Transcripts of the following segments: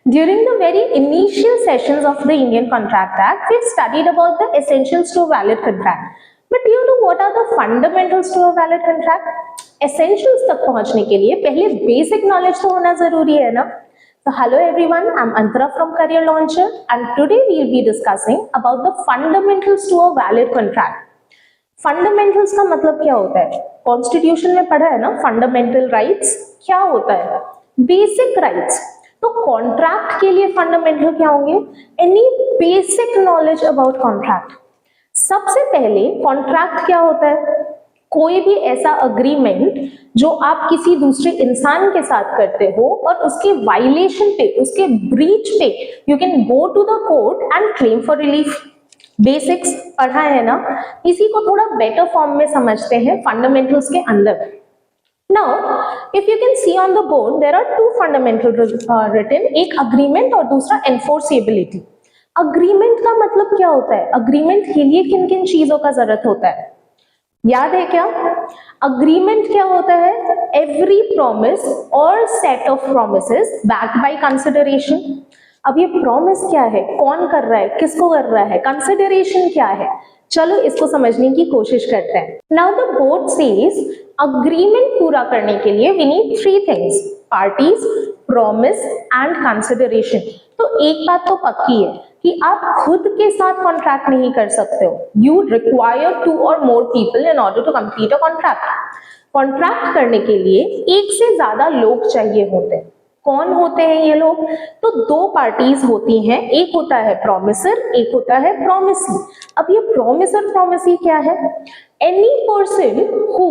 During the very initial sessions of the Indian Contract Act, we studied about the essentials to a valid contract. But do you know what are the fundamentals to a valid contract? Essentials तक पहुंचने के लिए पहले basic knowledge तो होना जरूरी है ना. So hello everyone, I'm Antara from Career Launcher and today we'll be discussing about the fundamentals to a valid contract. Fundamentals का मतलब क्या होता है? कॉन्स्टिट्यूशन में पढ़ा है ना, फंडामेंटल राइट्स क्या होता है? Basic rights. तो कॉन्ट्रैक्ट के लिए फंडामेंटल क्या होंगे? Any basic knowledge about contract. सबसे पहले कॉन्ट्रैक्ट क्या होता है? कोई भी ऐसा अग्रीमेंट जो आप किसी दूसरे इंसान के साथ करते हो और उसके वायलेशन पे, उसके ब्रीच पे you can go to the court and claim for relief. Basics पढ़ा है ना, इसी को थोड़ा बेटर फॉर्म में समझते हैं फंडामेंटल्स के अंदर. Now, if you can see on the board, there are two fundamentals written, एक agreement और दूसरा enforceability. Agreement का मतलब क्या होता है? Agreement के लिए किन किन चीजों का जरूरत होता है? याद है क्या? Agreement क्या होता है? Every promise or set of promises backed by consideration. अब ये प्रॉमिस क्या है? कौन कर रहा है? किसको कर रहा है? कंसिडरेशन क्या है? चलो इसको समझने की कोशिश करते हैं. Now the board says agreement पूरा करने के लिए we need three things: parties, promise and consideration. तो एक बात तो पक्की है कि आप खुद के साथ कॉन्ट्रैक्ट नहीं कर सकते हो. You require two or more people in order to complete a contract. Contract करने के लिए एक से ज्यादा लोग चाहिए होते हैं. कौन होते हैं ये लोग? तो दो पार्टीज होती हैं, एक होता है प्रॉमिसर, एक होता है प्रॉमिसी. अब ये प्रॉमिसर प्रॉमिसी क्या है? Any person who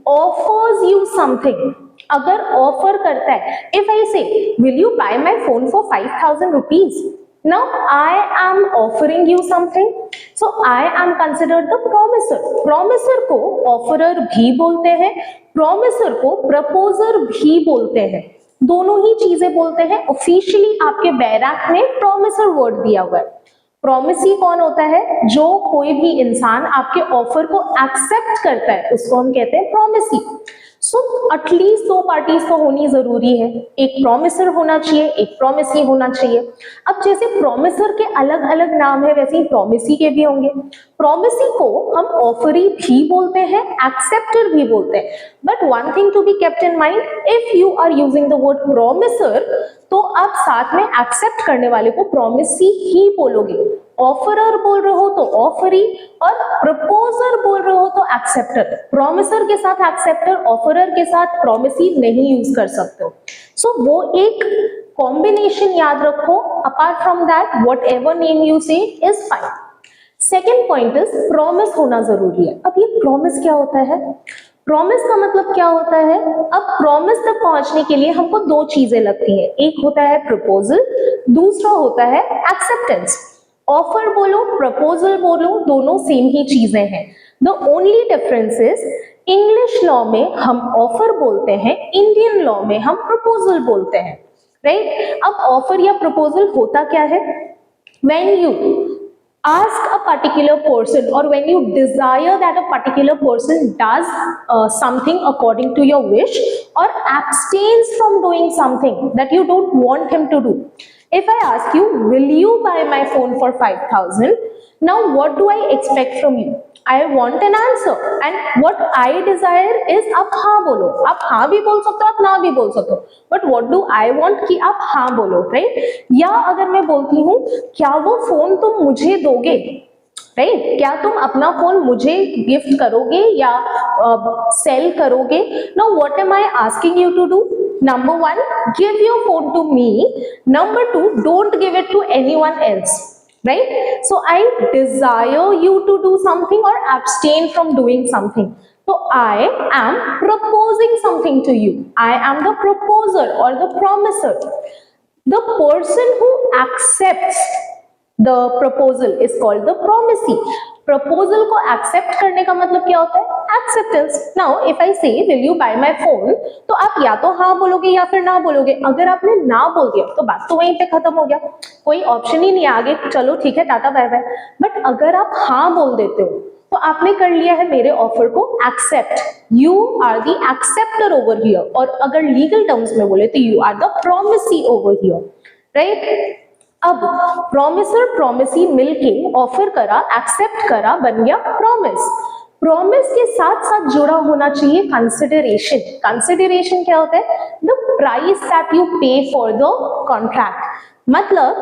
offers you something. अगर ऑफर करता है, if I say will you buy my phone for 5,000 rupees, now I am offering you something, so I am considered the promiser. promiser को offerer भी बोलते हैं, promiser को proposer भी बोलते हैं. दोनों ही चीजें बोलते हैं. ऑफिशियली आपके बैराक में प्रोमिसर वर्ड दिया हुआ है. प्रोमिसी कौन होता है? जो कोई भी इंसान आपके ऑफर को एक्सेप्ट करता है उसको हम कहते हैं प्रोमिसी. सो एटलीस्ट दो पार्टीज तो होनी जरूरी है. एक प्रोमिसर होना चाहिए, एक प्रोमिसी होना चाहिए. अब जैसे प्रोमिसर के अलग अलग नाम है, वैसे ही प्रोमिसी के भी होंगे. प्रोमिसी को हम ऑफरी भी बोलते हैं, एक्सेप्टर भी बोलते हैं. But one thing to be kept in mind, if you are using the word promisor तो आप साथ में एक्सेप्ट करने वाले को प्रोमिसी ही बोलोगे. ऑफरर बोल रहे हो तो ऑफरी और प्रपोजर बोल रहे हो तो एक्सेप्टर. प्रोमिसर के साथ एक्सेप्टर, ऑफरर के साथ प्रोमिसी नहीं यूज कर सकते हो. सो वो एक कॉम्बिनेशन याद रखो. Apart from that whatever name you say is fine. Second point is promise होना जरूरी है. अब ये प्रॉमिस क्या होता है? प्रॉमिस का मतलब क्या होता है? अब प्रॉमिस तक पहुंचने के लिए हमको दो चीजें लगती हैं. एक होता है प्रपोजल, दूसरा होता है एक्सेप्टेंस. ऑफर बोलो, प्रपोजल बोलो, दोनों सेम ही चीजें हैं. The only difference is English law में हम ऑफर बोलते हैं, इंडियन लॉ में हम प्रपोजल बोलते हैं. राइट? अब ऑफर या प्रपोजल होता क्या है? When you ask a particular person or when you desire that a particular person does something according to your wish or abstains from doing something that you don't want him to do. If I ask you, will you buy my phone for 5,000? Now what do I expect from you? I want an answer and what I desire is आप हाँ बोलो. आप हाँ भी बोल सकते हो, आप ना भी बोल सकते हो. But what do I want कि आप हाँ बोलो, right? या अगर मैं बोलती हूँ क्या वो फोन तुम मुझे दोगे, right? क्या तुम अपना फोन मुझे गिफ्ट करोगे या सेल करोगे? Now what am I asking you to do? Number one, give your phone to me. Number two, don't give it to anyone else. Right? So I desire you to do something or abstain from doing something. So I am proposing something to you. I am the proposer or the promiser. The person who accepts the proposal is called the promisee. Proposal को accept करने का मतलब क्या होता है? Acceptance. Now if I say will you buy my phone, तो आप या तो हाँ बोलोगे या फिर ना बोलोगे. अगर आपने ना बोल दिया तो बात तो वहीं पे खत्म हो गया, कोई ऑप्शन ही नहीं है आगे. चलो ठीक है, टाटा बाय बाय. बट अगर आप हाँ बोल देते हो तो आपने कर लिया है मेरे ऑफर को accept. You are the acceptor over here. और अगर लीगल टर्म्स में बोले तो you are the promisee over here. Right. अब प्रॉमिसर प्रॉमिसी मिलके ऑफर करा, एक्सेप्ट करा, बन गया प्रॉमिस। प्रॉमिस के साथ साथ जुड़ा होना चाहिए कंसिडरेशन। कंसिडरेशन क्या होता है? द प्राइस दैट यू पे फॉर द कॉन्ट्रैक्ट। मतलब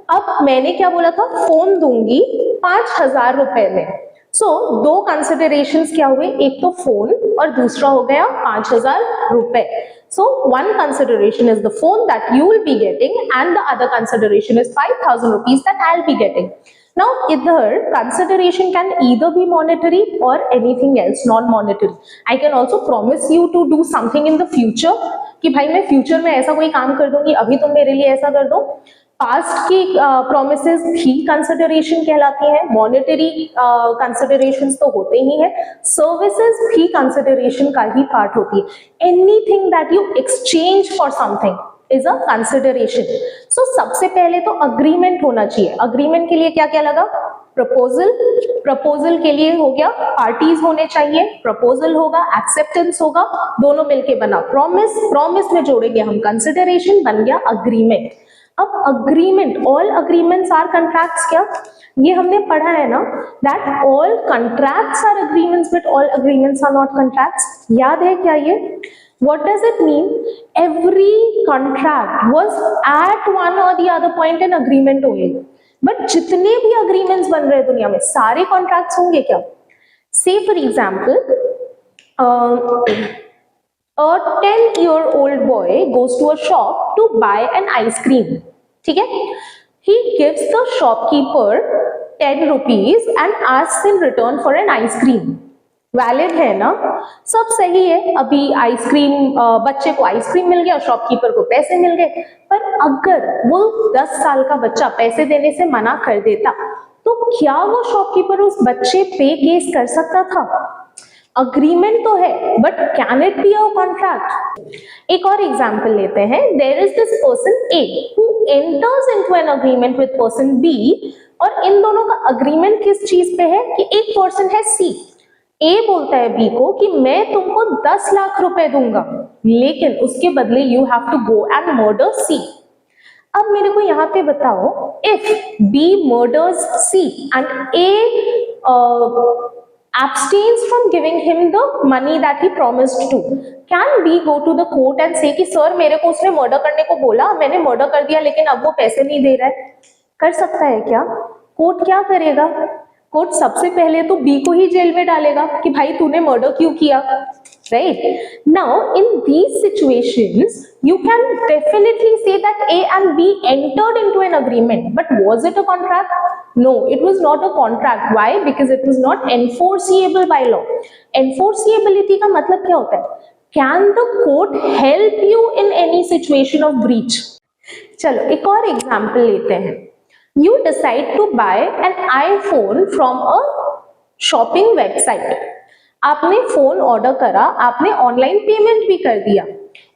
अब मैंने क्या बोला था, फोन दूंगी 5,000 रुपए में। सो दो कंसिडरेशंस क्या हुए, एक तो फोन और दूसरा हो गया 5,000 रुपए। So one consideration is the phone that you will be getting and the other consideration is 5,000 rupees that I'll be getting. Now either consideration can either be monetary or anything else non-monetary. I can also promise you to do something in the future कि भाई मैं future में ऐसा कोई काम कर दूंगी, अभी तुम मेरे लिए ऐसा कर दो। पास्ट की प्रोमिसेस भी कंसिडरेशन कहलाती हैं, मॉनेटरी कंसिडरेशंस तो होते ही हैं, सर्विसेज भी कंसिडरेशन का ही पार्ट होती है। Anything that you exchange for something is a consideration. So सबसे पहले तो अग्रीमेंट होना चाहिए। अग्रीमेंट के लिए क्या क्या लगा? प्रपोजल, प्रपोजल के लिए हो गया पार्टीज होने चाहिए, प्रपोजल होगा, एक्सेप्टेंस होगा, दोनों मिलके बना प्रॉमिस, प्रॉमिस में जोड़ेंगे हम कंसिडरेशन, बन गया अग्रीमेंट। अब agreement, all agreements are contracts, क्या ये हमने पढ़ा है ना, that all contracts are agreements but all agreements are not contracts. याद है क्या ये? What does it mean? Every contract was at one or the other point an agreement only. But जितने भी agreements बन रहे हैं दुनिया में, सारे contracts होंगे क्या? Say for example, a 10-year-old boy goes to a shop to buy an ice cream. ठीक है? He gives the shopkeeper 10 rupees and asks in return for an ice cream. Valid है ना? सब सही है। अभी आइसक्रीम, बच्चे को आइसक्रीम मिल गया, शॉपकीपर को पैसे मिल गए। पर अगर वो 10 साल का बच्चा पैसे देने से मना कर देता तो क्या वो शॉपकीपर उस बच्चे पे केस कर सकता था? अग्रीमेंट तो है but can it be a contract? एक और एग्जांपल लेते हैं। There is this person A who enters into an agreement with person B, और इन दोनों का अग्रीमेंट किस चीज पे है कि एक पर्सन है सी। ए बोलता है बी को कि मैं तुमको 10 लाख रुपए दूंगा, लेकिन उसके बदले you have to go and murder C. अब मेरे को यहाँ पे बताओ, if B murders C and A abstains from giving him the money that he promised to, can B go to the court and say कि sir मेरे को उसने मर्डर करने को बोला, मैंने मर्डर कर दिया, लेकिन अब वो पैसे नहीं दे रहा है? कर सकता है क्या? कोर्ट क्या करेगा? कोर्ट सबसे पहले तो बी को ही जेल में डालेगा कि भाई तूने मर्डर क्यों किया, right? Now in these situations you can definitely say that A and B entered into an agreement, but was it a contract? No, it was not a contract. Why? Because it was not enforceable by law. Enforceability का मतलब क्या होता है? Can the court help you in any situation of breach? चलो एक और example लेते हैं। You decide to buy an iPhone from a shopping website. आपने फोन ऑर्डर करा, आपने ऑनलाइन पेमेंट भी कर दिया।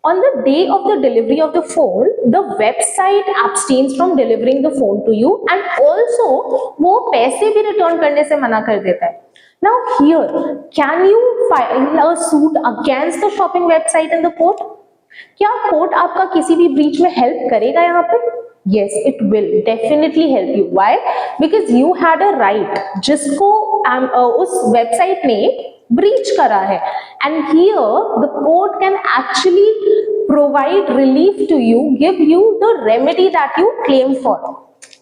On the day of the delivery of the phone, the website abstains from delivering the phone to you and also वो पैसे भी return करने से मना कर देता है। Now here, can you file a suit against the shopping website in the court? क्या कोर्ट आपका किसी भी ब्रीच में हेल्प करेगा यहाँ पे? Yes, it will definitely help you. Why? Because you had a right जिसको उस वेबसाइट ने ब्रीच करा है, and here the court can actually provide relief to you, give you the remedy that you claim for.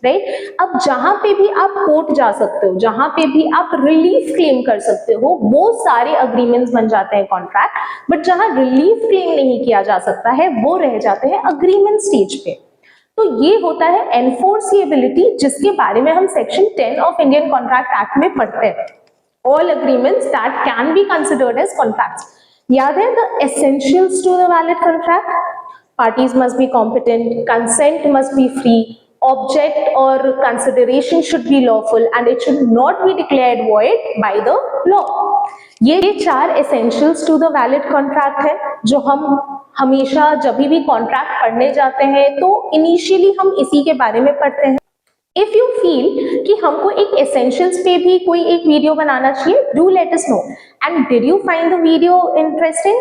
Right? अब जहां पे भी आप कोर्ट जा सकते हो, जहां पे भी आप रिलीफ क्लेम कर सकते हो, वो सारे अग्रीमेंट्स बन जाते हैं कॉन्ट्रैक्ट। बट जहां रिलीफ क्लेम नहीं किया जा सकता है वो रह जाते हैं अग्रीमेंट स्टेज पे। तो ये होता है एनफोर्सिएबिलिटी, जिसके बारे में हम section 10 of Indian contract act में पढ़ते हैं। All agreements that can be considered as contracts. याद है the essentials to the valid contract? Parties must be competent, consent must be free, object or consideration should be lawful and it should not be declared void by the law. ये 4 essentials to the valid contract है जो हम हमेशा जब भी contract पढ़ने जाते हैं तो इनिशियली हम इसी के बारे में पढ़ते हैं। इफ यू फील कि हमको एक एसेंशियल्स पे भी कोई एक वीडियो बनाना चाहिए, do let us know. And did you find the video interesting?